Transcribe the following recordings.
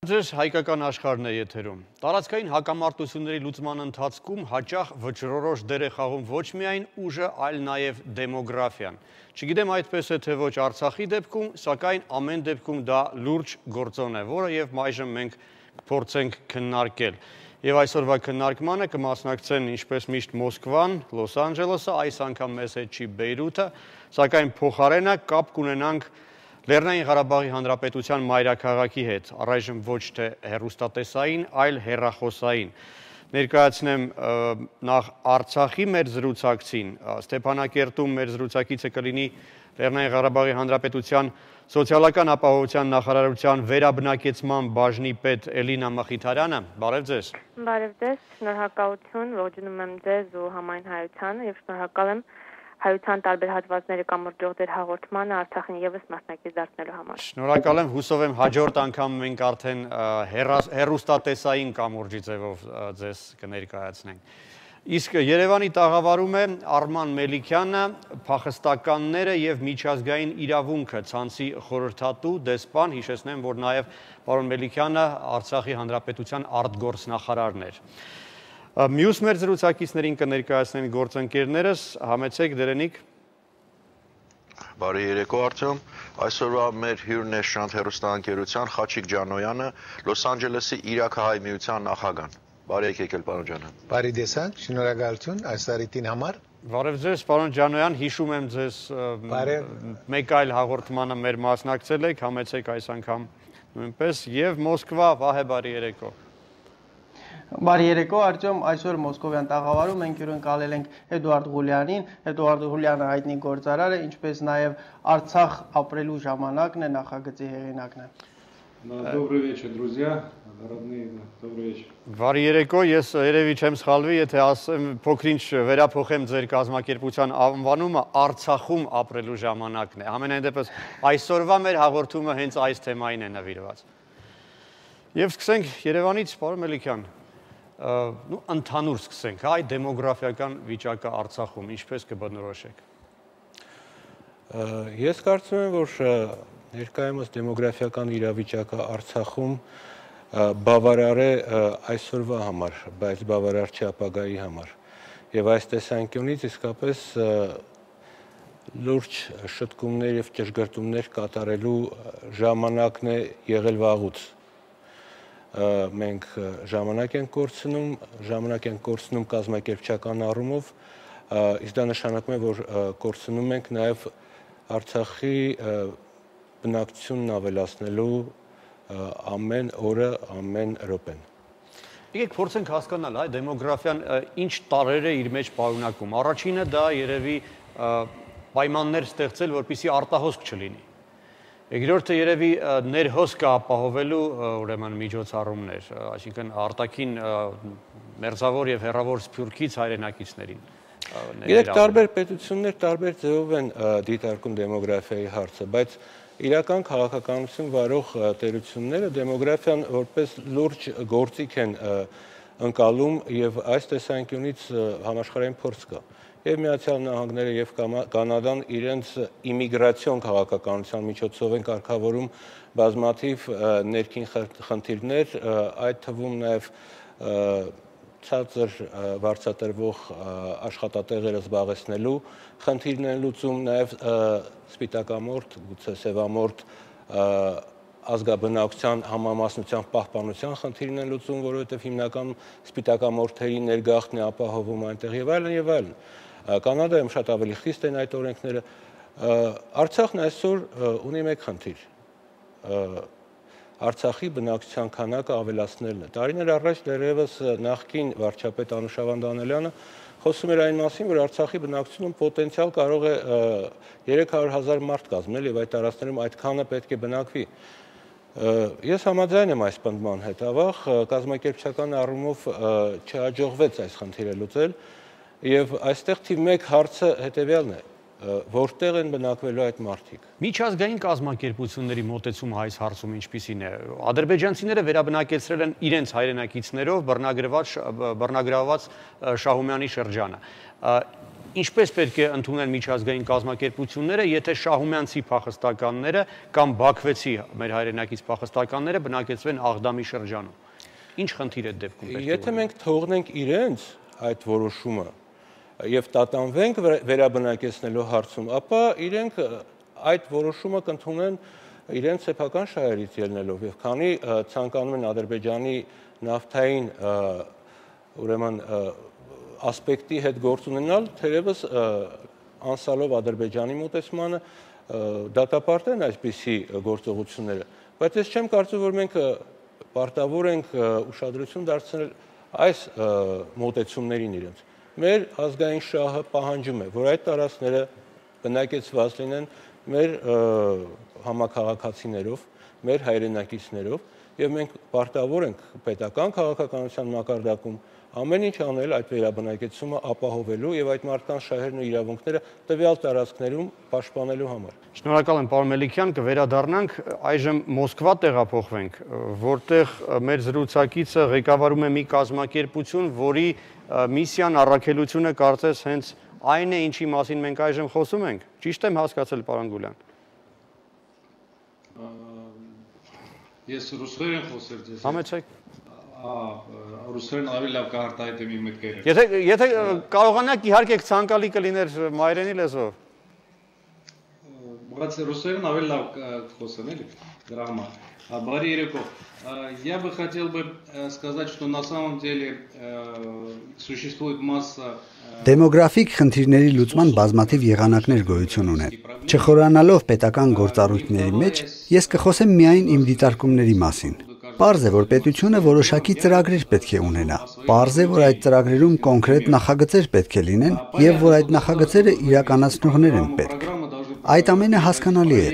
Ձեզ հայկական աշխարհն է եթերում։ Տարածքային հակամարտությունների լուծման ընթացքում հաճախ վճռորոշ դեր է խաղում ոչ միայն ուժը, այլ նաև դեմոգրաֆիան։ Չգիտեմ այդպես է թե ոչ Արցախի դեպքում, սակայն ամեն դեպքում դա լուրջ գործոն է, որը եւ այժմ մենք կփորձենք քննարկել։ Եվ այսօրվա քննարկմանը կմասնակցեն ինչպես միշտ Մոսկվան, Լոս Անջելեսը, այս անգամ մեզ հետ չի Բեյրութը, սակայն փոխարենը կապ կունենանք Լեռնային Ղարաբաղի Հանրապետության մայրաքաղաքի հետ, առայժմ ոչ թե հեռուստատեսային, այլ հեռախոսային։ Ներկայացնեմ նախ Արցախի մեր զրուցակցին, Ստեփանակերտում մեր զրուցակիցը կլինի Լեռնային Ղարաբաղի Հանրապետության սոցիալական ապահովության նախարարության վերաբնակեցման բաժնի պետ Էլինա Մխիթարյանը, բարև ձեզ։ Բարև ձեզ, շնորհակալություն, ողջունում եմ ձեզ ու համայն հայությանը եւ շնորհակալ եմ հայության տարբեր հատվածները կամրջող դեր հաղորդմանը Արցախին եւս մասնակից դարձնելու համար։ Շնորհակալ եմ, հուսով եմ հաջորդ անգամ մենք արդեն հեռուստատեսային կամուրջի ձևով ձեզ կներկայացնենք։ Իսկ Երևանի տաղավարում է Արման Մելիքյանը, փախստականները եւ միջազգային իրավունքը ցանցի խորհրդատու դեսպան, հիշեցնեմ, որ նաեւ պարոն Մելիքյանը Արցախի Հանրապետության արտգործնախարարն էր։ Մյուս մեր զրուցակիցներին կներկայացնենք գործընկերներս, համեցեք Դերենիկ։ Բարի երեկո Արտյոմ, այսօրվա մեր հյուրն է Շանթ հեռուստաընկերության Խաչիկ Ջանոյանը, Լոս Անջելեսի Իրաքահայ միության նախագահն։ Բարի եկել պարոն Ջանոյան։ Բարի տեսանք, շնորհակալություն այս առիթին համար։ Բարև ձեզ, պարոն Ջանոյան, հիշում եմ ձեզ մեկ այլ հաղորդմանը մեր մասնակցել եք, համեցեք այս անգամ նույնպես եւ Մոսկվա, Վահե, բարի երեկո։ Բարի երեկո, Արտյոմ, այսօր Մոսկովյան տաղավարում մենք հյուրընկալել ենք Էդուարդ Ղուլյանին, Էդուարդ Ղուլյանը հայտնի գործարար է, ինչպես նաև Արցախ ապրելու ժամանակն է նախագծի հեղինակն է։ Добрый вечер, друзья, родные, добрый вечер։ Բարի երեկո, ես երևի չեմ սխալվի, եթե ասեմ փոքրինչ վերափոխեմ ձեր կազմակերպության անվանումը Արցախում ապրելու ժամանակն է։ Ամենայն դեպս այսօրվա մեր հաղորդումը հենց այս թեմային է նվիրված։ Եվ սկսենք Երևանից, պարոն Մելիքյան, ընդհանուր սկսենք, այ դեմոգրաֆիական վիճակը Արցախում, ինչպես կբնորոշեք։ Ես կարծում եմ, որ ներկայումս դեմոգրաֆիական իրավիճակը Արցախում բավարար է այսօրվա համար, բայց բավարար չի ապագայի համար։ Եվ այս տեսանկյունից իսկապես լուրջ շտկումներ եւ ճշգրտումներ կատարելու ժամանակն է եղել վաղուց։ Մենք ժամանակ ենք կորցնում կազմակերպչական առումով, իսկ դա նշանակում է, որ կորցնում ենք նաև Արցախի բնակչությունն ավելացնելու ամեն օրը, ամեն րոպեն։ Եկեք փորձենք հասկանալ, այ դեմոգրաֆիան ինչ տարրեր է իր մեջ պարունակում։ Առաջինը դա երևի պայմաններ ստեղծել, որպեսզի արտահոսք չլինի։ Երկրորդը երևի ներհոսքը ապահովելու ուրեմն միջոցառումներ, այսինքն արտաքին մերձավոր եւ հեռավոր սփյուռքից հայրենակիցներին։ Գիտեք, տարբեր պետություններ տարբեր ձևով են դիտարկում դեմոգրաֆիայի հարցը, բայց իրական քաղաքականություն վարող տերությունները դեմոգրաֆիան որպես լուրջ գործիք են ընկալում եւ այս տեսանկյունից համաշխարհային փորձ կա։ Եվ Միացյալ Նահանգները եւ Կանադան իրենց իմիգրացիոն քաղաքականության միջոցով են կարգավորում բազմաթիվ ներքին խնդիրներ, այդ թվում նաեւ ցածր վարձատրվող աշխատատեղերը զբաղեցնելու խնդիրն են լուծում, նաեւ սպիտակամորթ, գուցե սևամորթ ազգաբնակության համամասնության պահպանության խնդիրն են լուծում, որովհետեւ հիմնական սպիտակամորթերի ներգաղթն է ապահովում այնտեղ եւ այլն եւ այլն։ Կանադայում շատ ավելի խիստ են այդ օրենքները։ Արցախն այսօր ունի մեկ խնդիր։ Արցախի բնակչության քանակը ավելացնելն է։ Տարիներ առաջ դեռևս նախկին վարչապետ Անուշավան Դանելյանը խոսում էր այն մասին, որ Արցախի բնակչությունում պոտենցիալ կարող է 300,000 մարդ կազմել եւ այդ տարածքներում այդքանը պետք է բնակվի։ Ես համաձայն եմ այս պնդման հետ, ավաղ կազմակերպչական առումով չհաջողվեց այս խնդիրը լուծել եւ այստեղ թիվ 1 հարցը հետեւյալն է. որտեղ են բնակվելու այդ մարդիկ։ Միջազգային կազմակերպությունների մոտեցումը այս հարցում ինչպիսին է։ Ադրբեջանցիները վերաբնակեցրել են իրենց հայրենակիցներով բռնագրաված Շահումյանի շրջանը։ ինչպես պետք է ընդունել միջազգային կազմակերպությունները, եթե Շահումյանցի փախստականները կամ Բաքվեցի մեր հայրենակից փախստականները բնակեցվեն Աղդամի շրջանում։ Ինչ խնդիր է դեպքում պետք է։ Եթե մենք թողնենք իրենց այդ որոշումը եւ տատանվենք վերաբնակեցնելու հարցում, ապա իրենք այդ որոշումը կընդունեն իրենց սեփական շահերից ելնելով եւ քանի ցանկանում են Ադրբեջանի նավթային ուրեմն ասպեկտի հետ գործ ունենալ, թերևս անցալով Ադրբեջանի մոտեցմանը դատապարտեն այսպիսի գործողությունները, բայց ես չեմ կարծում, որ մենք պարտավոր ենք ուշադրություն դարձնել այս մոտեցումներին իրենց։ Մեր ազգային շահը պահանջում է, որ այդ տարածքները բնակեցված լինեն մեր համաքաղաքացիներով, մեր հայրենակիցներով, եւ մենք պարտավոր ենք պետական քաղաքականության մակարդակում ամեն ինչ անել այդ վերաբնակեցումը ապահովելու եւ այդ մարդկանց շահերն ու իրավունքները տվյալ տարածքներում պաշտպանելու համար։ Շնորհակալ եմ, պարոն Մելիքյան, կվերադառնանք այժմ Մոսկվա տեղափոխվենք, որտեղ մեր զրուցակիցը ղեկավարում է մի կազմակերպություն, որի միսիան, առաքելությունը կարծես հենց այն է, ինչի մասին մենք այժմ խոսում ենք։ Ճիշտ եմ հասկացել, պարոն Գուլյան։ Ես ռուսերեն խոսել ձեզ։ Համեցեք։ Ռուսերեն ավելի լավ կհարտահայտեմ իմ մտքերը։ Եթե կարողանաք, իհարկե ցանկալի կլիներ մայրենի լեզվով։ Բայց ռուսերեն ավելի լավ խոսեմ, էլի, դրա համար։ Բարի երեկո։ Я бы хотел бы сказать, что на самом деле существует масса Դեմոգրաֆիկ խնդիրների լուծման բազմաթիվ եղանակներ գոյություն ունեն։ Չխորանալով պետական գործառույթների մեջ, ես կխոսեմ միայն իմ դիտարկումների մասին։ Պարզ է, որ պետությունը որոշակի ծրագրեր պետք է ունենա։ Պարզ է, որ այդ ծրագրերում կոնկրետ նախագծեր պետք է լինեն եւ որ այդ նախագծերը իրականացնողներ են պետք։ Այդ ամենը հասկանալի է։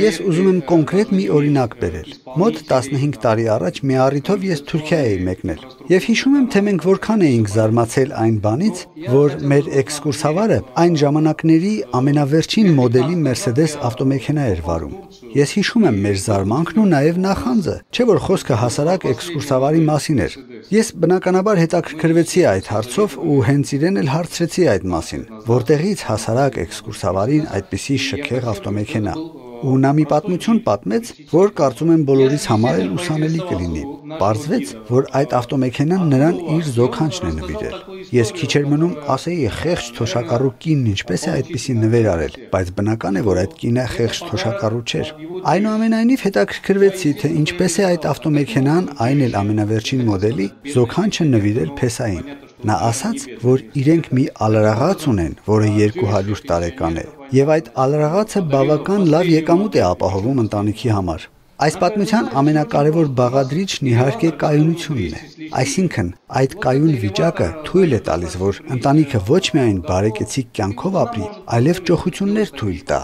Ես ուզում եմ կոնկրետ մի օրինակ բերել։ Մոտ 15 տարի առաջ մի առիթով ես Թուրքիա էի մեկնել եւ հիշում եմ, թե մենք որքան էինք զարմացել այն բանից, որ մեր էքսկուրսավարը այն ժամանակների ամենավերջին մոդելի Mercedes ավտոմեքենա էր վարում։ Ես հիշում եմ մեր զարմանքն ու նաեւ նախանձը, չէ՞ որ խոսքը հասարակ էքսկուրսավարի մասին էր։ Ես բնականաբար հետաքրքրվեցի այդ հարցով ու հենց իրեն էլ հարցրեցի այդ մասին, որտեղից հասարակ էքսկուրսավարին այդպիսի շքեղ ավտոմեքենա։ Ու նա մի պատմություն պատմեց, որ կարծում եմ բոլորիս համար էլ ուսանելի կլինի։ Պարզվեց, որ այդ ավտոմեքենան նրան իր զոքանչն է նվիրել։ Ես քիչ էր մնում ասեի խեղճ թոշակառու կինն ինչպես է այդպիսի նվեր արել, բայց բնական է, որ այդ կինը խեղճ թոշակառու չէր։ Այնուամենայնիվ հետաքրքրվեցի, թե ինչպես է այդ ավտոմեքենան, այն էլ ամենավերջին մոդելի, զոքանչը նվիրել փեսային։ Նա ասաց, որ իրենք մի ալրաղաց ունեն, որը 200 տարեկան է, եւ այդ ալրաղացը բավական լավ եկամուտ է ապահովում ընտանիքի համար։ Այս պատմության ամենակարևոր բաղադրիչն իհարկե կայունությունն է։ Այսինքն, այդ կայուն վիճակը թույլ է տալիս, որ ընտանիքը ոչ միայն բարեկեցիկ կյանքով ապրի, այլև ճոխություններ թույլ տա։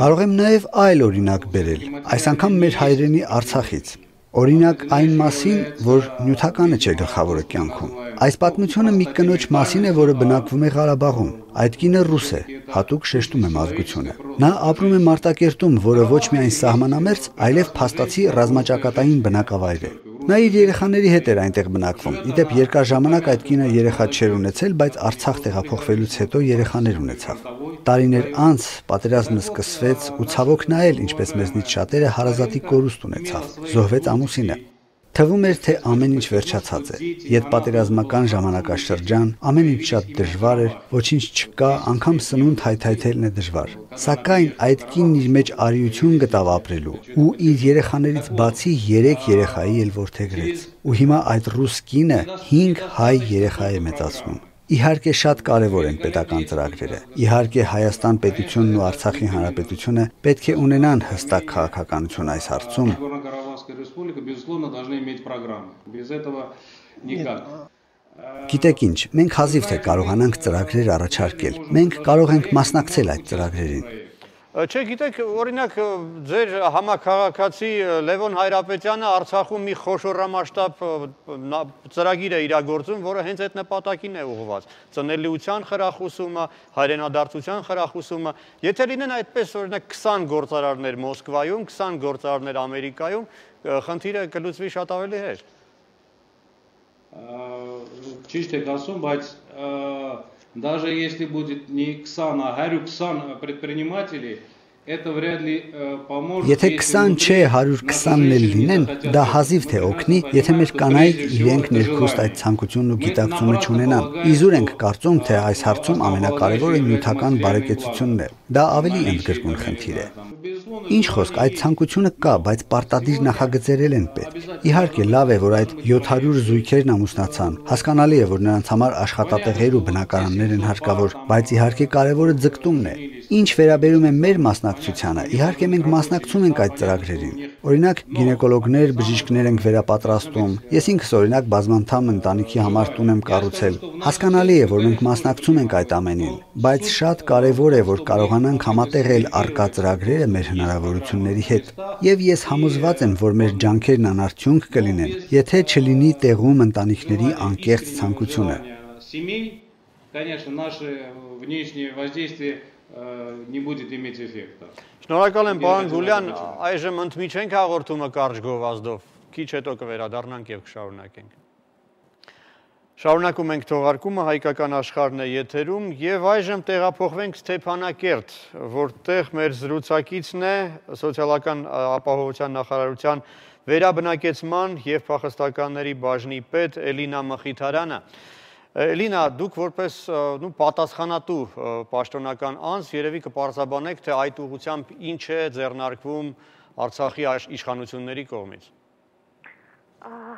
Կարող եմ նաև այլ օրինակ բերել, այս անգամ մեր հայրենի Արցախից։ Օրինակ այն մասին, որ նյութականը չէ գլխավորը կյանքում։ Այս պատմությունը մի կնոջ մասին է, որը բնակվում է Ղարաբաղում։ Այդ կինը ռուս է, հատուկ շեշտում եմ ազգությունը։ Նա ապրում է Մարտակերտում, որը ոչ միայն սահմանամերձ, այլև փաստացի ռազմաճակատային բնակավայր է։ Նա իր երեխաների հետ էր այնտեղ բնակվում։ Իդեպ երկար ժամանակ այդ կինը երեխա չէր ունեցել, բայց Արցախ տեղափոխվելուց հետո երեխաներ ունեցավ։ Տարիներ անց պատերազմը սկսվեց ու ցավոք նա էլ, ինչպես մեզնից շատերը, հարազատի կորուստ ունեցավ։ Զոհվեց ամուսինը։ Թվում էր, թե ամեն ինչ վերջացած է։ Ետպատերազմական ժամանակաշրջան, ամեն ինչ շատ դժվար էր, ոչինչ չկա, անգամ սնունդ հայթայթելն է դժվար։ Սակայն այդ կինն իր մեջ արիություն գտավ ապրելու ու իր երեխաներից բացի 3 երեխայի էլ որդեգրեց։ Ու հիմա այդ ռուս կինը 5 հայ երեխա է մեծացնում։ Իհարկե շատ կարևոր են պետական ծրագրերը։ Իհարկե Հայաստան պետությունն ու Արցախի հանրապետությունը պետք է ունենան հստակ քաղաքականություն այս հարցում։ Գիտեք ինչ, մենք հազիվ թե կարողանանք ծրագրեր առաջարկել։ Մենք կարող ենք մասնակցել այդ ծրագրերին։ Չէ, գիտեք, օրինակ ձեր համաքաղաքացի Լևոն Հայրապետյանը Արցախում մի խոշորամասշտաբ ծրագիր է իրագործում, որը հենց այդ նպատակին է ուղղված։ Ծնելիության խրախուսումը, հայրենադարձության խրախուսումը։ Եթե լինեն այդպես օրինակ 20 գործարարներ Մոսկվայում, 20 գործարարներ Ամերիկայում, խնդիրը կլուծվի շատ ավելի հեշտ։ Ճիշտ եք ասում, բայց Даже если будет не 20, а 120 предпринимателей, это вряд ли поможет. Եթե 20 չէ 120-ն էլ լինեն, դա հազիվ թե օգնի, եթե մեր կանայք իրենք ներքուստ այդ ցանկությունն ու գիտակցումը չունենան։ Իզուր ենք կարծում, թե այս հարցում ամենակարևորը նյութական բարեկեցությունն է։ Դա ավելի ընդգրկուն խնդիր է։ Ինչ խոսք, այդ ցանկությունը կա, բայց պարտադիր նախագծերել են պետք։ Իհարկե, լավ է, որ այդ 700 զույգերն ամուսնացան։ Հասկանալի է, որ նրանց համար աշխատատեղեր ու բնակարաններ են հարկավոր, բայց իհարկե կարևորը ձգտումն է։ Ինչ վերաբերում է մեր մասնակցությանը, իհարկե մենք մասնակցում ենք այդ ծրագրերին։ Օրինակ, գինեկոլոգներ, բժիշկներ ենք վերապատրաստում։ Ես ինքս օրինակ բազմանդամ ընտանիքի համար տուն եմ կառուցել։ Հասկանալի է, որ մենք մասնակցում ենք այդ ամենին, բայց շատ կարևոր է, որ կարողանանք համատեղել առկա ծրագրերը մեր հնարավորությունների հետ։ Եվ ես համոզված եմ, որ մեր ջանքերն անարդյունք կլինեն, եթե չլինի տեղում ընտանիքների անկեղծ ցանկությունը։ Конечно, наше внешнее воздействие не будет иметь эффекта. Շնորհակալ եմ, պարոն Գուլյան, այժմ ընդմիջենք հաղորդումը կարճ գովազդով, քիչ հետո կվերադառնանք եւ կշարունակենք։ Շարունակում ենք թողարկումը, հայկական աշխարհն է եթերում եւ այժմ տեղափոխվենք Ստեփանակերտ, որտեղ մեր զրուցակիցն է սոցիալական ապահովության նախարարության վերաբնակեցման եւ փախստականների բաժնի պետ Էլինա Մխիթարյանը։ Էլինա, դուք որպես պատասխանատու պաշտոնական անձ երևի կպարզաբանեք, թե այդ ուղղությամբ ինչ է ձեռնարկվում Արցախի իշխանությունների կողմից։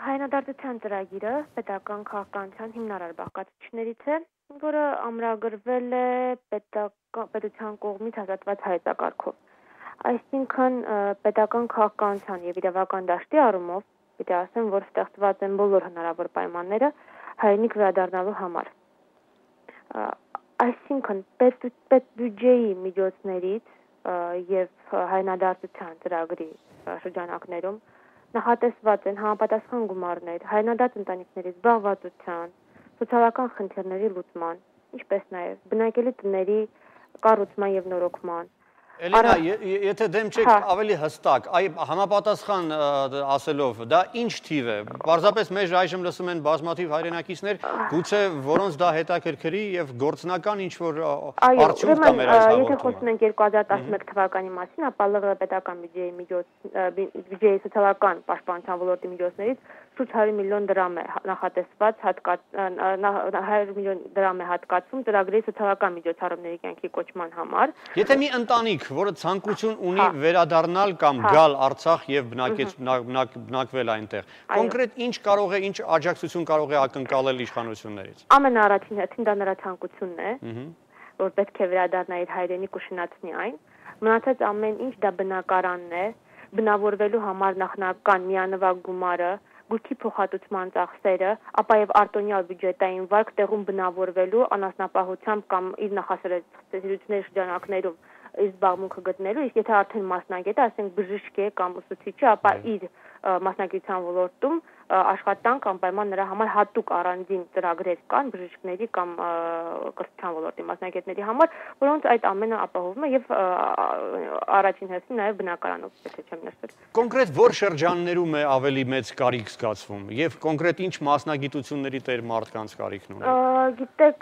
Հայրենադարձության ծրագիրը պետական քաղաքականության հիմնարար բաղկացուցիչներից է, որը ամրագրվել է պետության կողմից հաստատված հայեցակարգով։ Այսինքն պետական քաղաքականության եւ իրավական դաշտի առումով պիտի ասեմ, որ ստեղծված են բոլոր հնարավոր պայմանները հայրենիք վերադառնալու համար։ Այսինքն պետբյուջեի միջոցներից եւ հայրենադարձության ծրագրի շրջանակներում նախատեսված են համապատասխան գումարներ հայրենադարձ ընտանիքների զբաղվածության, սոցիալական խնդիրների լուծման, ինչպես նաեւ բնակելի տների կառուցման եւ նորոգման։ Էլինա, եթե դեմ չեք ավելի հստակ, համապատասխան ասելով, դա ինչ թիվ է։ Պարզապես մեր այժմ լսում են բազմաթիվ հայրենակիցներ, գուցե որոնց դա հետաքրքրի եւ գործնական ինչ-որ արդյունք տա մեր այս հաղորդումը։ Եթե խոսում ենք 2011 թվականի մասին, ապա ԼՂ պետական բյուջեի սոցիալական պաշտպանության ոլորտի միջոցներից շուրջ 100 միլիոն դրամ է նախատեսված 100 միլիոն դրամ է հատկացում ծրագրի սոցիալական միջոցառումների կյանքի կոչման համար։ Եթե մի ընտանիք, որը ցանկություն ունի վերադառնալ կամ գալ Արցախ եւ բնակվել այնտեղ, կոնկրետ ինչ կարող է, ինչ աջակցություն կարող է ակնկալել իշխանություններից։ Ամենաառաջին հերթին դա նրա ցանկությունն է, որ պետք է վերադառնա իր հայրենիք ու շնացնի այն։ Մնացած ամեն ինչ դա բնակարանն է, բնավորվելու համար նախնական միանվագ գումարը, գույքի փոխհատուցման ծախսերը, ապա եւ արտոնյալ բյուջետային վարկ տեղում բնավորվելու անասնապահությամբ կամ իր նախասիրությունների շրջանակներում իր զբաղմունքը գտնելու, իսկ եթե արդեն մասնագետ է, ասենք բժիշկ է կամ ուսուցիչ է, ապա իր մասնագիտության ոլորտում աշխատանք անպայման նրա համար հատուկ առանձին ծրագրեր կան բժիշկների կամ կրթության ոլորտի մասնագետների համար, որոնց այդ ամենը ապահովում է եւ առաջին հերթին նաեւ բնակարանով, եթե չեմ նշել։ Կոնկրետ որ շրջաններում է ավելի մեծ կարիք զգացվում եւ կոնկրետ ինչ մասնագիտությունների տեր մարդկանց կարիքն ունի։ Գիտեք,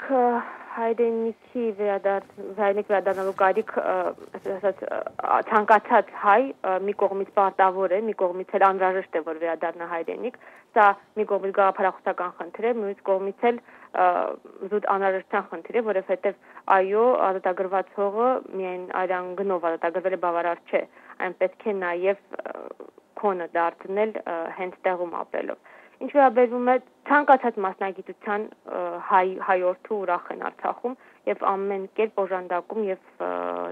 հայրենիքի վերադառնալու կարիք, ասած ցանկացած հայ մի կողմից պարտավոր է, մի կողմից էլ անհրաժեշտ է, որ վերադառնա հայրենիք, սա մի կողմից գաղափարախոսական խնդիր է, մյուս կողմից էլ զուտ անհրաժեշտության խնդիր է, որովհետև այո, ազատագրված հողը միայն արյան գնով ազատագրվելը բավարար չէ, այն պետք է նաև քոնը դարձնել հենց տեղում ապրելով։ Ինչ վերաբերում է ցանկացած մասնագիտության հայորդու ուրախ են Արցախում եւ ամեն կերպ օժանդակում եւ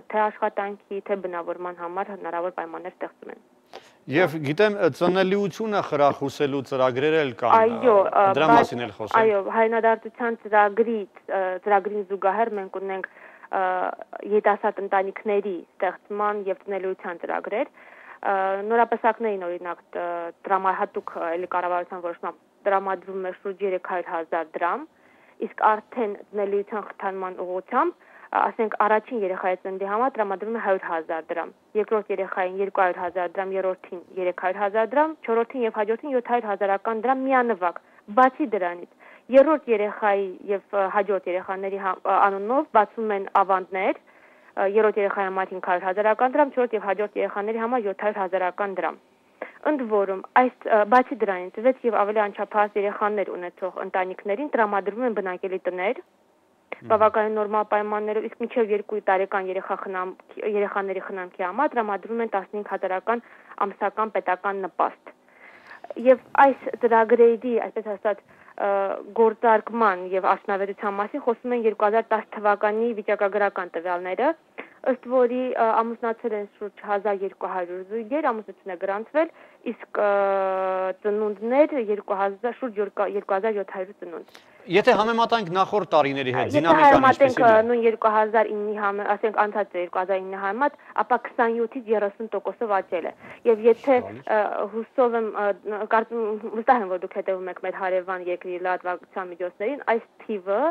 թե աշխատանքի, թե բնավորման համար հնարավոր պայմաններ ստեղծում են։ Եվ գիտեմ, ծնելիությունը խրախուսելու ծրագրեր էլ կան, դրա մասին էլ խոսենք։ Այո, հայրենադարձության ծրագրին զուգահեռ մենք ունենք երիտասարդ ընտանիքների ստեղծման եւ ծնելիության ծրագրեր։ Նորապսակներին օրինակ դրամահատուկ էլի կառավարության որոշմամբ տրամադրվում է շուրջ 300,000 դրամ, իսկ արդեն ծնելիության խթանման ուղղությամբ, ասենք առաջին երեխայի ծննդի համար տրամադրվում է 100,000 դրամ, երկրորդ երեխային 200,000 դրամ, երրորդին 300,000 դրամ, չորրորդին եւ հաջորդին 700,000 դրամ միանվագ, բացի դրանից։ երրորդ երեխայի եւ հաջորդ երեխաների անունով բացում են ավանդներ, երրորդ երեխայի համար 500,000 դրամ, չորրորդ եւ հաջորդ երեխաների համար 700,000 դրամ։ Ընդ որում, այս բացի դրանից 6 եւ ավելի անչափահաս երեխաներ ունեցող ընտանիքներին տրամադրվում են բնակելի տներ, բավականին նորմալ պայմաններով, իսկ մինչև 2 տարեկան երեխաների խնամքի համար տրամադրվում են 15,000 ամսական պետական նպաստ։ Եվ այս ծրագրերի, այսպես ասած, գործարկման եւ արդյունավետության մասին խոսում են 2010 թվականի վիճակագրական տվյալները, ըստ որի ամուսնացել են շուրջ 1200 զույգեր, ամուսնությունը գրանցվել, իսկ ծնունդներ շուրջ 2700 ծնունդ։ Եթե համեմատենք նախորդ տարիների հետ, դինամիկան ինչպես է։ Նույն 2009-ի, ասենք անցած 2009-ի համեմատ, ապա 27-ից 30%-ով աճել է։ Եվ եթե հուսով եմ, վստահ եմ, որ դուք հետևում եք մեր հարևան երկրի լրատվության միջոցներին, այս թիվը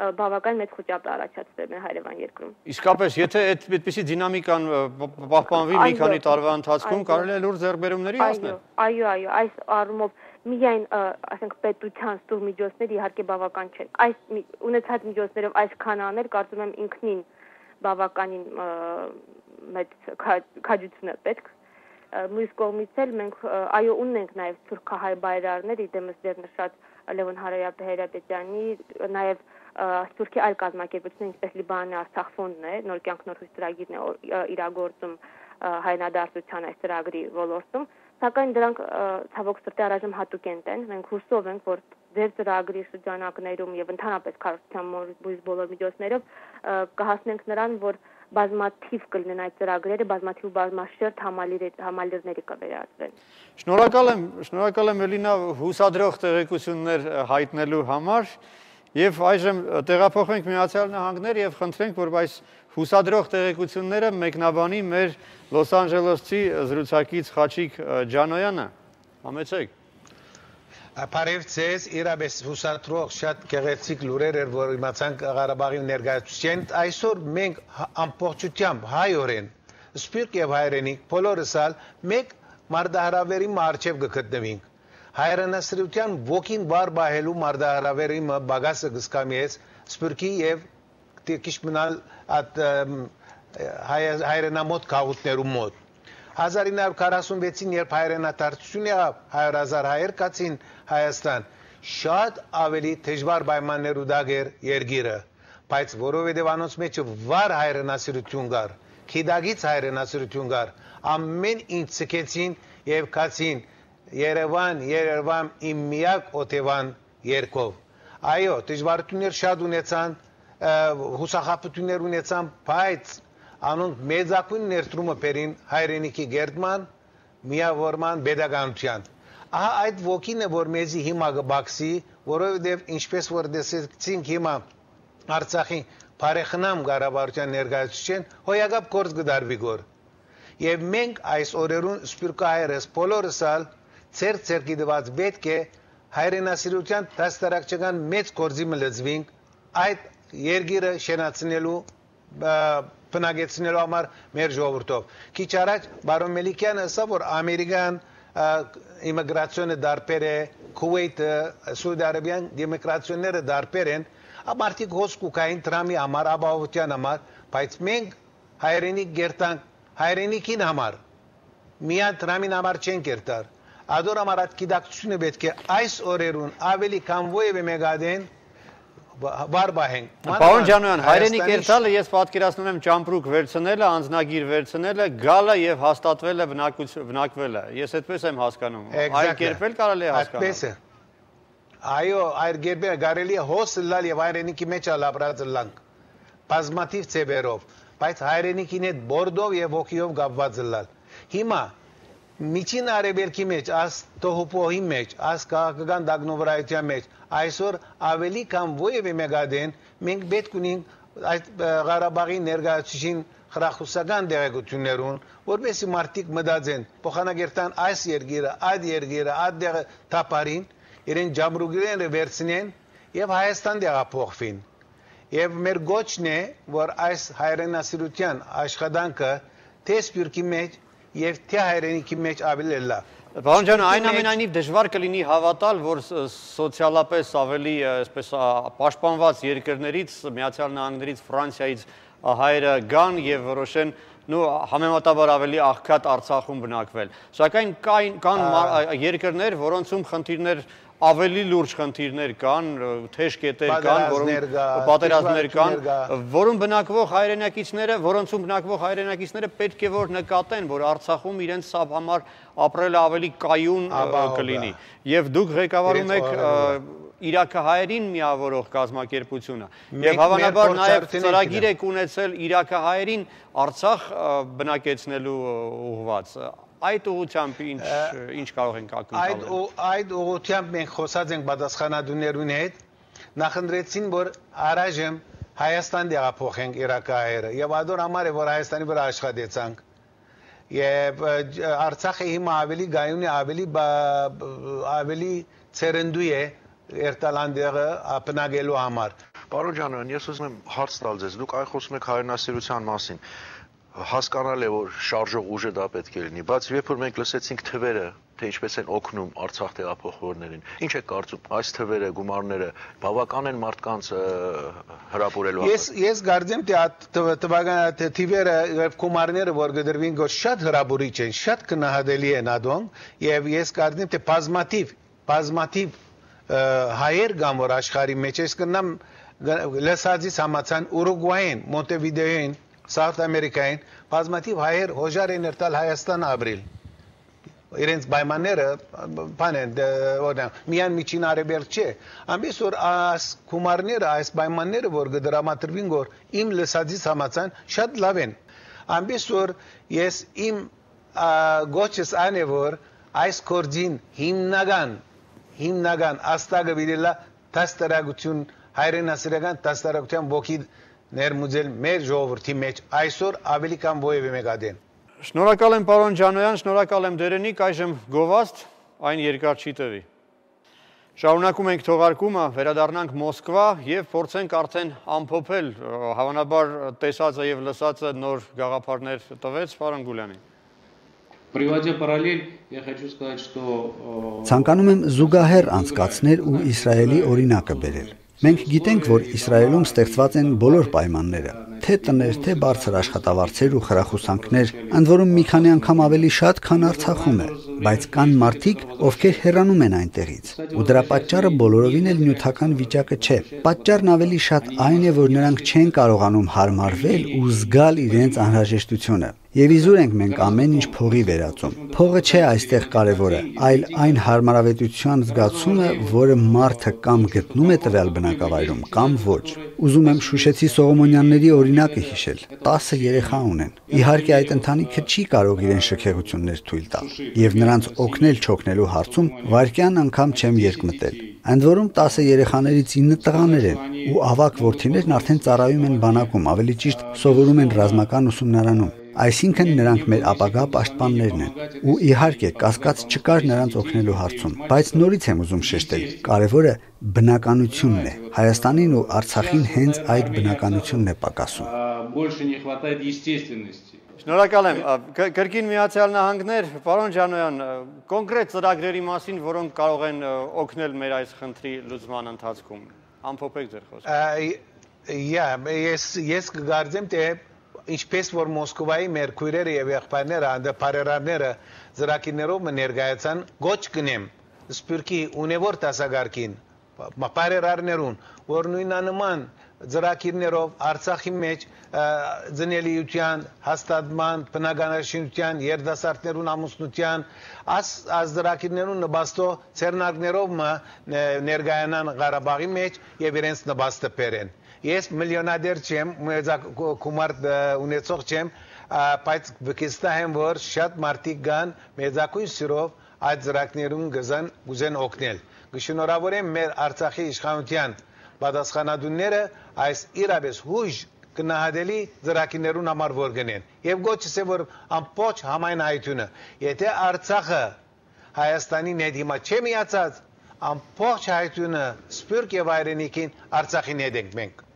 բավական մեծ խոճապ է առաջացրել մեր հարևան երկրում։ Իսկապես, եթե այդպիսի դինամիկան պահպանվի մի քանի տարվա ընթացքում, կարելի է լուրջ ձեռքբերումների հասնել։ Այո, այս առումով միայն, ասենք, պետության ստուգ միջոցներ իհարկե բավական չեն։ Այս ունեցած միջոցներով այսքան անել, կարծում եմ ինքնին բավականին մեծ քաջություն է պետք։ Մյուս կողմից էլ մենք ունենք նաև սփյուռքահայ բայրարներ, իդեմս ձեր նշած Լևոն Հարապետյանի, նաև Սփյուռքի այլ կազմակերպություններ, ինչպես Լիբանանի Արցախ ֆոնդն է, նոր կյանք նոր հույս ծրագիրն է իրագործում հայրենադարձության այս ծրագրի ոլորտում, սակայն դրանք ցավոք սրտի առայժմ հատուկ են։ Մենք հուսով ենք, որ ձեր ծրագրի շրջանակներում եւ ընդհանրապես քարոզության բույս բոլոր միջոցներով կհասնենք նրան, որ բազմաթիվ կլինեն այդ ծրագրերը, բազմաթիվ ու բազմաշերտ համալիրների կվերածվեն։ Շնորհակալ եմ Էլինա հուսադրող տեղեկություններ հայտնելու համար եւ այժմ տեղափոխենք Միացյալ Նահանգներ եւ խնդրենք, որ այս հուսադրող տեղեկությունները մեկնաբանի մեր Լոս Անջելեսցի զրուցակից Խաչիկ Ջանոյանը։ Համեցեք։ Բարև ձեզ, իրապես հուսադրող շատ գեղեցիկ լուրեր էր, որ իմացանք Ղարաբաղի ներկայացուցիչեն։ Այսօր մենք ամբողջությամբ հայորեն, սփյուռք եւ հայրենիք բոլորս մեկ մարտահրավերի առջև կգտնվենք։ Հայրենասիրության ոգին վար բահելու մարտահրավերի բագասը գսկամիեց սփյուռքի եւ քիչ մնալ հայրենամոտ քաղաքներում մոտ 1946-ին երբ հայրենադարձություն եղավ 100,000 հայեր կացին Հայաստան շատ ավելի դժվար պայմաններու դակ էր երկիրը բայց որովհետեւ անոնց մեջ վար հայրենասիրություն կար քիդագից հայրենասիրություն կար ամեն ինչ ցկեցին եւ կացին Երևան իմ միակ օթևան երկով այո դժվարություններ շատ ունեցան հուսախապություններ ունեցան բայց անոնք մեծակույն ներդրումը բերին հայրենիքի գերդման միավորման pedagogian ահա այդ ոգին է որ մեզի հիմա կբացի որովհետեւ ինչպես որ դեսեցինք հիմա Արցախի բարեխնամ Ղարաբաղյան ներկայացուցիչեն հոյակապ գործ կդարվի գոր եւ մենք այս օրերուն սփյուռքահայերս բոլորս ծեր գիտված պետք է հայրենասիրության դաստարակչական մեծ գործի մլզվենք այդ երկիրը շենացնելու բնագեցնելու համար մեր ժողովրդով քիչ առաջ բարոն Մելիքյանը ասա որ ամերիկան իմիգրացիոնը դարբեր է Քուվեյթը Սուդի Արաբիան դեմոկրատիաները դարբեր են ամարտիկ հոսկուկային տրամի համար ապահովության համար բայց մենք հայրենիք գերտանք հայրենիքին համար միան տրամին համար չեն գերտար Ադոր ամարատ գիտակցությունը պետք է այս օրերուն ավելի քան ովևէ մեգադեն բարբահենք Պարոն Ջանոյան հայրենի կերտալը ես պատկերացնում եմ ճամպրուկ վերցնելը անձնագիր վերցնելը գալը եւ հաստատվելը բնակվելը ես այդպես եմ հասկանում այլ կերպել կարելի է հասկանալ այդպես է այո այլ կերպել կարելի է հոսլալ եւ հայրենիքի մեջ ալաբրած լանք բազմաթիվ ծեբերով բայց հայրենիքին հետ բորդով եւ ոգիով կապված լալ հիմա Միջին արևելքի մեջ, աս տոհուպոհի մեջ, աս քաղաքական դագնովրայության մեջ, այսօր ավելի կամ ովևէ մեգադեն մենք պետք ունենք այդ Ղարաբաղի ներկայացուցիչին խրախուսական դեղեցություններուն, որովհետեւ մարդիկ մտածեն, փոխանագերտան այս երկիրը, այդ դեղը թափարին, իրեն ջամրուգիրները վերցնեն եւ Հայաստան դեղափոխվին։ Եվ մեր գոչն է, որ այս հայրենասիրության աշխատանքը թե սփյուռքի մեջ Եվ թե հայրենիքի մեջ ավելի լավ։ Պարոն ջան, այն ամենայնիվ դժվար կլինի հավատալ, որ սոցիալապես ավելի այսպես պաշտպանված երկրներից, Միացյալ Նահանգներից, Ֆրանսիայից հայերը գան եւ որոշեն համեմատաբար ավելի աղքատ Արցախում բնակվել։ Սակայն կան երկրներ, որոնցում խնդիրներ ավելի լուրջ խնդիրներ կան, թեժ կետեր կան, պատերազմներ կան, որոնցում բնակվող հայրենակիցները պետք է որ նկատեն, որ Արցախում իրենց համար ապրելը ավելի կայուն կլինի։ Եվ դուք ղեկավարում եք իրաքահայերին միավորող կազմակերպությունը։ Եվ հավանաբար նաև ծրագիր եք ունեցել իրաքահայերին Արցախ բնակեցնելու ուղղված։ Այդ ուղղությամբ ինչ կարող ենք ակնկալել։ Այդ ուղղությամբ մենք խոսած ենք պատասխանատուներուն հետ, նախընտրեցին, որ առայժմ Հայաստան տեղափոխենք իրաքահայերը եւ ադոր համար է, որ Հայաստանի վրա աշխատեցանք։ Եվ Արցախը հիմա ավելի գայուն է, ավելի ցերնդու է երտալանդեղը ապնագելու համար։ Պարոն Ջանոյան, ես ուզում եմ հարց տալ ձեզ, դուք այ խոսում եք հայրենասիրության մասին։ Հասկանալ է, որ շարժող ուժը դա պետք է լինի, բայց երբ որ մենք լսեցինք թվերը, թե ինչպես են օգնում Արցախ տեղափոխվողներին, ինչ է կարծում, այս թվերը, գումարները բավական են մարդկանց հրապուրելու համար։ Ես կարծեմ, թե թվերը եւ գումարները, որ գդրվին, որ շատ հրապուրիչ են, շատ գնահատելի են ադոն, եւ ես կարծեմ, թե բազմաթիվ հայեր կան, որ աշխարհի մեջ ես կնամ լսածից համացան Ուրուգվային, Մոնտեվիդեոյին, South America-ին, բազմաթիվ հայեր հոժար են երտալ Հայաստան ապրել։ Իրենց պայմանները, միայն միջին արևելք չէ։ Ամենից որ այս գումարները, այս պայմանները, որ կդրամատրվին, որ իմ լսածից համացան, շատ լավ են։ Ամենից որ ես իմ գոչս այն է, որ այս գործին հիմնական աստագը վիրելա տաստրագություն, հայրենասիրական տաստրագության ոգի ներմուծել մեր ժողովրդի մեջ այսօր ավելի կամ ովևէ մեկադեն։ Շնորհակալ եմ պարոն Ջանոյան, շնորհակալ եմ Դերենիկ, այժմ գովաստ, այն երկար չի տևի։ Շարունակում ենք թողարկումը, վերադառնանք Մոսկվա եւ փորձենք արդեն ամփոփել, հավանաբար տեսածը եւ լսածը նոր գաղափարներ տվեց պարոն Գուլյանի։ Приводя параллель, я хочу сказать, что Ցանկանում եմ զուգահեռ անցկացնել ու Իսրայելի օրինակը բերել։ Մենք գիտենք, որ Իսրայելում ստեղծված են բոլոր պայմանները, թե տներ, թե բարձր աշխատավարձեր ու խրախուսանքներ, ընդ որում մի քանի անգամ ավելի շատ, քան Արցախում է, բայց կան մարդիկ, ովքեր հեռանում են այնտեղից, ու դրա պատճառը բոլորովին էլ նյութական վիճակը չէ։ Պատճառն ավելի շատ այն է, որ նրանք չեն կարողանում հարմարվել ու զգալ իրենց անհրաժեշտությունը։ Եվ իզուր ենք մենք ամեն ինչ փողի վերածում։ Փողը չէ այստեղ կարևորը, այլ այն հարմարավետության զգացումը, որը մարդը կամ գտնում է տվյալ բնակավայրում, կամ ոչ։ Ուզում եմ Շուշեցի Սողոմոնյանների օրինակը հիշել։ 10 երեխա ունեն։ Իհարկե այդ ընտանիքը չի կարող իրեն շքեղություններ թույլ տալ, եւ նրանց օգնել չօգնելու հարցում վարկյան անգամ չեմ երկմտել։ Ընդ որում 10 երեխաներից 9 տղաներ են, ու ավակ որդիներն արդեն ծառայում են բանակում, ավելի ճիշտ սովորում են ռազմական ուսումնարանում։ Այսինքն նրանք մեր ապագա պաշտպաններն են, ու իհարկե կասկած չկար նրանց օգնելու հարցում, բայց նորից եմ ուզում շեշտել, կարևորը բնականությունն է, Հայաստանին ու Արցախին հենց այդ բնականությունն է պակասում։ Շնորհակալ եմ, կրկին Միացյալ Նահանգներ, պարոն Ջանոյան, կոնկրետ ծրագրերի մասին, որոնք կարող են օգնել մեր այս խնդրի լուծման ընթացքում, ամփոփեք ձեր խոսքը։ Ես կգարձեմ, թե ինչպես որ Մոսկվայի մեր քույրերը եւ եղբայրները, բարերարները ծրագիրներով ներկայացան, գոչ կնեմ սպյուրքի ունևոր տասագարկին, բարերարներուն, որ նույնանման ծրագիրներով Արցախի մեջ ձնելիության, հաստատման, բնականաշինության, երդասարտներուն ամուսնության, այս ծրագիրներուն նպաստո ցերնակներով ներկայանան Ղարաբաղի մեջ եւ իրենց նպաստը բերեն։ Ես միլիոնադեր չեմ, գումար ունեցող չեմ, բայց վստահ եմ, որ շատ մարդիկ կան մեծակույն սիրով այդ ծրագրերուն գուզեն օգնել։ Կշնորհավորեմ մեր Արցախի իշխանության պատասխանատուները այս իրապես հույժ գնահատելի ծրագրերուն համար որ գնեն։ Եվ գոչս է, որ ամբողջ համայնայությունը, եթե Արցախը Հայաստանին հետ հիմա չէ միացած, ամբողջ հայությունը սպյուրք եւ հայրենիքին Արցախին հետ ենք մենք։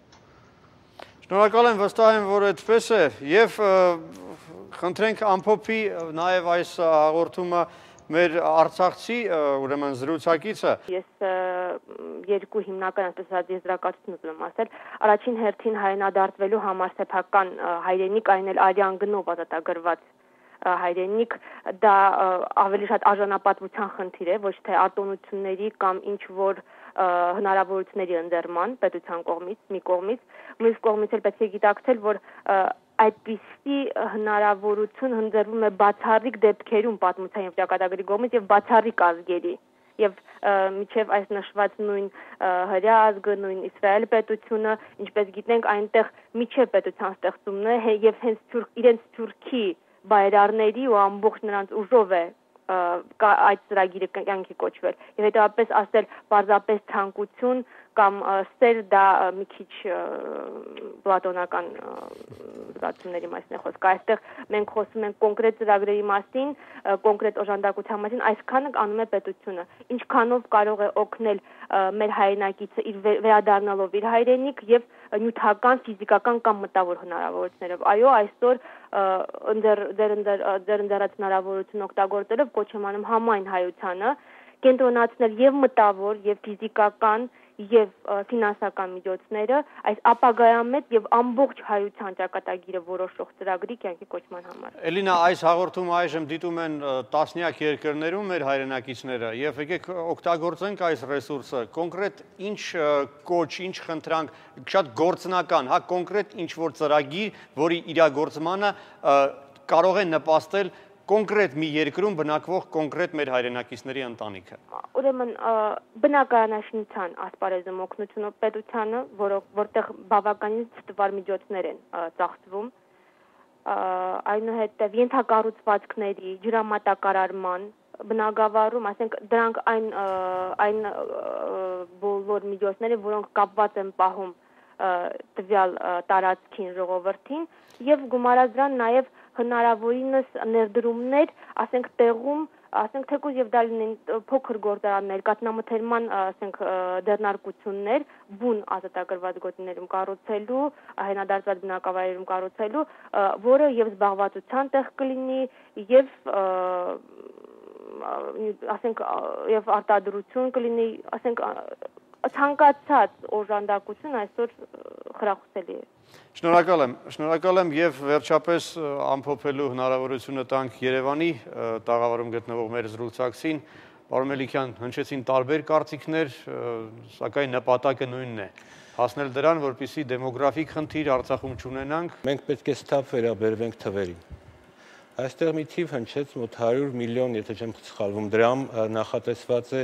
Շնորհակալ եմ, վստահ եմ, որ այդպես է, եւ խնդրենք ամփոփի նաեւ այս հաղորդումը մեր արցախցի ուրեմն զրուցակիցը։ Ես երկու հիմնական ասած եզրակացություն եմ ասել։ Առաջին հերթին հայրենադարձվելու համար սեփական հայրենիք, այն էլ արյան գնով ազատագրված հայրենիք, դա ավելի շատ արժանապատվության խնդիր է, ոչ թե արտոնությունների կամ ինչ որ հնարավորությունների ընձեռման պետության կողմից, մի կողմից, մյուս կողմից էլ պետք է գիտակցել, որ այդպիսի հնարավորություն ընձեռվում է բացառիկ դեպքերում պատմության եւ ճակատագրի կողմից եւ բացառիկ ազգերի եւ միջև այս նշված նույն հրեա ազգը, նույն Իսրայել պետությունը, ինչպես գիտենք, այնտեղ միջև պետության ստեղծումն է եւ հենց իրենց թուրքի բայրարների ու ամբողջ նրանց ուժով է այդ ծրագիրը կյանքի կոչվել եւ հետեւաբար ասել պարզապես ցանկություն կամ սեր դա մի քիչ պլատոնական զգացումների մասին է խոսքը։ Այստեղ մենք խոսում ենք կոնկրետ ծրագրերի մասին, կոնկրետ օժանդակության մասին, այսքանը անում է պետությունը։ Ինչքանով կարող է օգնել մեր հայրենակիցը իր վերադառնալով իր հայրենիք եւ նյութական, ֆիզիկական կամ մտավոր հնարավորություններով։ Այո, այսօր ձեր ընդդարած հնարավորություն օգտագործելով կոչ եմ անում համայն հայությանը կենտրոնացնել եւ մտավոր եւ ֆիզիկական եւ ֆինանսական միջոցները այս ապագայամետ եւ ամբողջ հայության ճակատագիրը որոշող ծրագրի կյանքի կոչման համար։ Էլինա, այս հաղորդումը այժմ դիտում են տասնյակ երկրներում մեր հայրենակիցները եւ եկեք օգտագործենք այս ռեսուրսը։ Կոնկրետ ինչ կոչ, ինչ խնդրանք, շատ գործնական, հա, կոնկրետ ինչ որ ծրագիր, որի իրագործմանը կարող է նպաստել կոնկրետ մի երկրում բնակվող կոնկրետ մեր հայրենակիցների ընտանիքը։ Ուրեմն բնակարանաշինության ասպարեզում օգնությունը պետությանը, որտեղ բավականին ստվար միջոցներ են ծախսվում, այնուհետև ենթակառուցվածքների, ջրամատակարարման, բնակավարում, ասենք դրանք այն բոլոր միջոցները, որոնք կապված են պահում տվյալ տարածքին, ժողովրդին եւ գումարած դրան նաեւ հնարավորինս ներդրումներ, ասենք տեղում, ասենք թեկուզ եւ դա լինեն փոքր գործարաններ, կատնամթերման, ասենք դեռնարկություններ, բուն ազատագրված գոտիներում կառուցելու, հայրենադարձված բնակավայրերում կառուցելու, որը եւ զբաղվածության տեղ կլինի եւ ասենք եւ արտադրություն կլինի, ասենք ցանկացած օժանդակություն այսօր խրախուսելի է։ Շնորհակալ եմ եւ վերջապես ամփոփելու հնարավորությունը տանք Երևանի տաղավարում գտնվող մեր զրուցակցին։ Պարոն Մելիքյան, հնչեցին տարբեր կարծիքներ, սակայն նպատակը նույնն է՝ հասնել դրան, որպեսզի դեմոգրաֆիկ խնդիր Արցախում չունենանք։ Մենք պետք է սթափ վերաբերվենք թվերին։ Այստեղ մի թիվ հնչեց մոտ 100 միլիոն, եթե չեմ սխալվում, դրամ նախատեսված է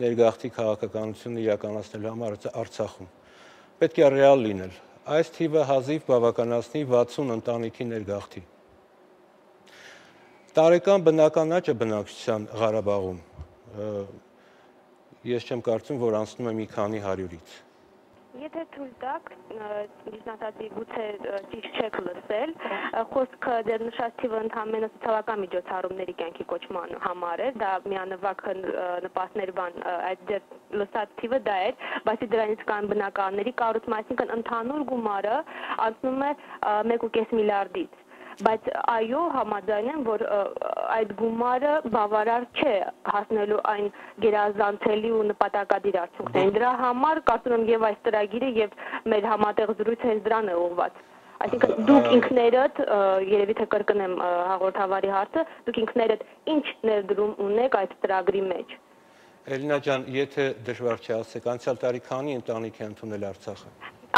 ներգաղթի քաղաքականությունը իրականացնելու համար Արցախում։ Պետք է ռեալ լինել։ Այս թիվը հազիվ բավականացնի 60 ընտանիքի ներգաղթի։ Տարեկան բնական աճը բնակչության Ղարաբաղում ես չեմ կարծում, որ անցնում է մի քանի 100-ից։ Եթե թույլ տաք, ճիշտ ասած, գուցե ճիշտ չեք լսել, խոսքը ձեր նշած թիվը ընդհանրապես սոցիալական միջոցառումների կյանքի կոչման համար է, դա միանվագ նպաստներ բան, այդ ձեր լսած թիվը դա էր, բայց դրանից կան բնակարանների կառուցում, այսինքն ընդհանուր գումարը անցնում է 1.5 միլիարդից։ Բայց այո, համաձայն եմ, որ այդ գումարը բավարար չէ հասնելու այն գերազանցելի ու նպատակադիր արդյունքներին։ Դրա համար կարծում եմ եւ այս ծրագիրը եւ մեր համատեղ զրույցը հենց դրան է ուղղված։ Այսինքն դուք ինքներդ, երևի թե կրկնեմ հաղորդավարի հարցը, դուք ինքներդ ինչ ներդրում ունեք այդ ծրագրի մեջ։ Էլինա ջան, եթե դժվար չի ասեք, անցյալ տարի քանի ընտանիք է ընդունել Արցախը։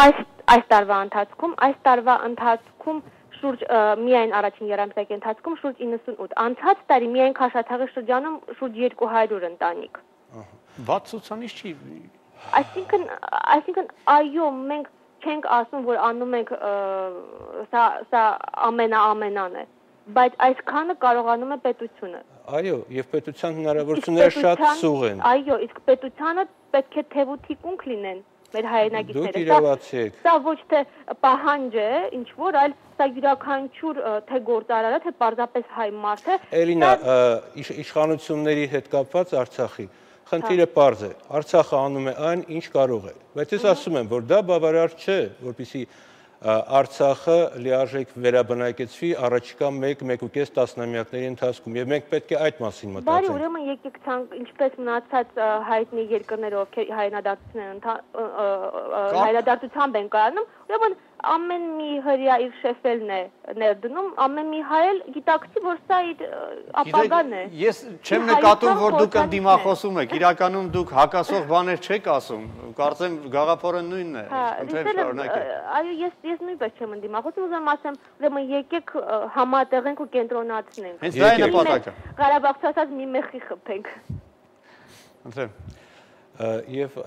Այս տարվա ընթացքում շուրջ միայն առաջին երամսյակի ընթացքում շուրջ 98, անցած տարի միայն Քաշաթաղի շրջանում շուրջ 200 ընտանիք։ Վատ ցուցանիշ չի։ Այսինքն այո, մենք չենք ասում, որ անում ենք սա ամենան է, բայց այսքանը կարողանում է պետությունը։ Այո, եւ պետության հնարավորությունները շատ սուղ են։ Այո, իսկ պետությանը պետք է թեւութիկունք լինեն մեր հայրենակիցները։ Դուք իրավացի եք։ Սա ոչ թե պահանջ է, ինչ որ, այլ սա յուրաքանչյուր թե գործարարը, թե պարզապես հայ մարդ է։ Էլինա, իշխանությունների հետ կապված Արցախի խնդիրը պարզ է։ Արցախը անում է այն, ինչ կարող է։ Բայց ես ասում եմ, որ դա բավարար չէ, որպեսզի Արցախը լիարժեք վերաբնակեցվի առաջիկա 1-1.5 տասնամյակների ընթացքում եւ մենք պետք է այդ մասին մտածենք։ Բարի, ուրեմն եկեք ցանկ ինչպես մնացած հայտնի երկրները, ովքեր հայրադարձությամբ են կայանում, ուրեմն ամեն մի հրյա իր շեֆելն է ներդնում, ամեն մի հայ էլ գիտակցի, որ սա իր ապագան է։ Ես չեմ նկատում, որ դուք ընդդիմախոսում եք, իրականում դուք հակասող բաներ չեք ասում, կարծեմ գաղափարը նույնն է, այո, ես նույնպես չեմ ընդդիմախոսում, ուզում ասեմ, ուրեմն եկեք համատեղենք ու կենտրոնացնենք։ Հենց դա է նպատակը։ Ղարաբաղցի ասած մի մեխի խփենք։ Ընտրեմ։ Եվ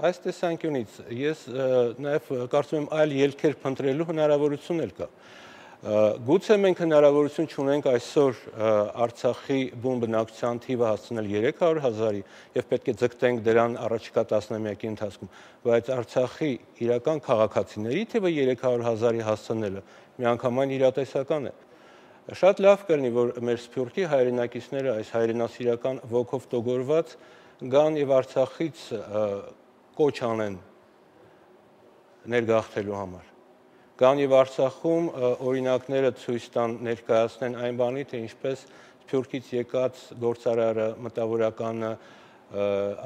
այս տեսանկյունից ես նաև կարծում եմ այլ ելքեր փնտրելու հնարավորություն էլ կա։ Գուցե մենք հնարավորություն չունենք այսօր Արցախի բուն բնակչության թիվը հասցնել 300,000-ի եւ պետք է ձգտենք դրան առաջիկա տասնամյակի ընթացքում, բայց Արցախի իրական քաղաքացիների թիվը 300,000-ի հասցնելը միանգամայն իրատեսական է։ Շատ լավ կլինի, որ մեր սփյուռքի հայրենակիցները այս հայրենասիրական ոգով տոգորված գան եւ Արցախից կոչ անեն ներգաղթելու համար։ Գան եւ Արցախում օրինակները ցույց տան ներկայացնեն այն բանի, թե ինչպես Սփյուռքից եկած գործարարը, մտավորականը,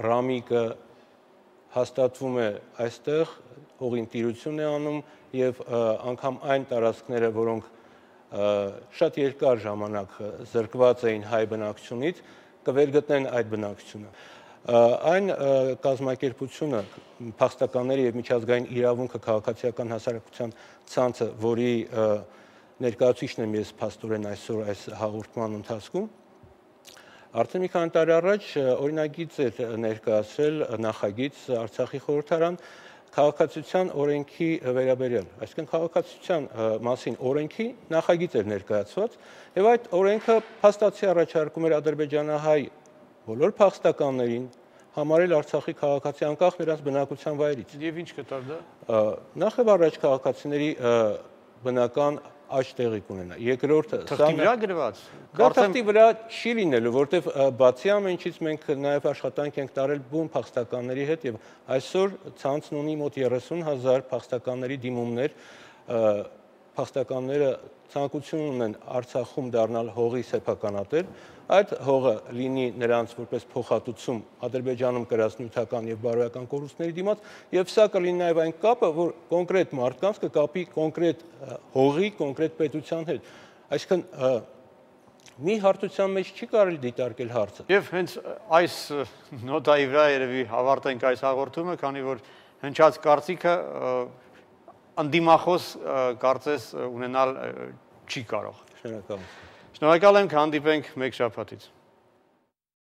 Ռամիկը հաստատվում է այստեղ, հողին տիրություն է անում եւ անգամ այն տարածքները, որոնք շատ երկար ժամանակ զրկված էին հայ բնակչությունից, կվերգտնեն այդ բնակչությունը։ Այն կազմակերպությունը, փախստականների եւ միջազգային իրավունքը քաղաքացիական հասարակության ցանցը, որի ներկայացուցիչն եմ ես փաստորեն այսօր այս հաղորդման ընթացքում, արդեն մի քանի տարի առաջ օրինագիծ էր ներկայացրել նախագիծ Արցախի խորհրդարան քաղաքացիության օրենքի վերաբերյալ, այսինքն քաղաքացիության մասին օրենքի նախագիծ էր ներկայացված եւ այդ օրենքը փաստացի առաջարկում էր ադրբեջանահայ բոլոր փախստականներին համարել Արցախի քաղաքացի անկախ նրանց բնակության վայրից։ Եվ ինչ կտար դա։ Նախ եւ առաջ քաղաքացիների բնական աճ տեղի կունենա։ Երկրորդը թղթի վրա գրված։ Դա թղթի վրա չի լինելու, որտեվ բացի ամեն ինչից մենք նաեւ աշխատանք ենք տարել բուն փախստականների հետ եւ այսօր ցանցն ունի մոտ 30,000 փախստականների դիմումներ, փախստականները ցանկություն ունեն Արցախում դառնալ հողի սեփականատեր, այդ հողը լինի նրանց որպես փոխհատուցում Ադրբեջանում կրած նյութական եւ բարոյական կորուստների դիմաց, եւ սա կլինի նաեւ այն կապը, որ կոնկրետ մարդկանց կկապի կոնկրետ հողի, կոնկրետ պետության հետ։ Այսինքն մի հարթության մեջ չի կարելի դիտարկել հարցը։ Եվ հենց այս նոտայի վրա երևի ավարտենք այս հաղորդումը, քանի որ հնչած կարծիքը ընդդիմախոս կարծես ունենալ չի կարող։ Շնորհակալ եմ։ Շնորհակալ եմ, հանդիպենք մեկ շաբաթից։